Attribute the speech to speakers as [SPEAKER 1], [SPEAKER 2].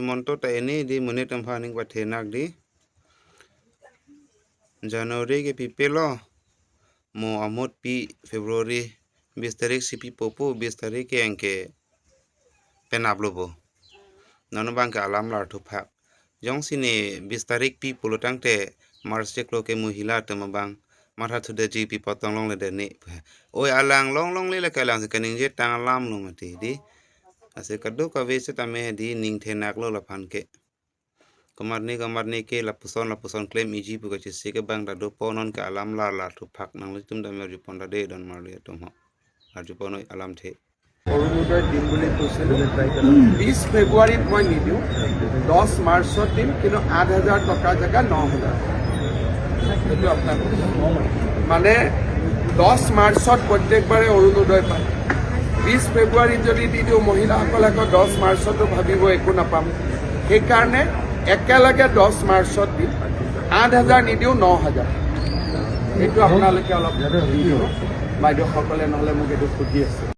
[SPEAKER 1] Himanta তাইনি di menit temphaning bathenak di Januari ke pipelo mo amot pi Februari 20 tarik si pi popo 20 tarik ke engke penablobo nanu bang ke alam lar thupak jong sini 20 tarik pi polotang te Mars jeklo ke muhila temabang marha thude ji pi potong long le de ne oi alang long le kalang se kaning je tang alam no mati di ase kadu ka vese tame di ning thenak lo la phan ke kamarni ke lapuson claim iji pu ka se ke bang da do ponon ka alam la thupak nang le tum da mer jupon da de don mar le tum ha ar jupon alam the
[SPEAKER 2] Orunodoi দিম বুলি কৈছিলোঁ 20 ফেব্ৰুৱাৰীত মই নিদিওঁ 10 মাৰ্চত দিম কিন্তু 8,000 টকাৰ জেগা 9,000 সেইটো আপোনাক মানে 10 মাৰ্চত প্ৰত্যেকবাৰে অৰুণোদয় পায় 20 ফেব্ৰুৱাৰীত যদি দি দিওঁ মহিলাসকলে আকৌ 10 মাৰ্চতো ভাবিব একো নাপাম সেইকাৰণে একেলগে 10 মাৰ্চত দিম 8,000 নিদিওঁ 9,000 সেইটো আপোনালোকে অলপ বাইদেউসকলে নহ'লে মোক এইটো সুধি আছে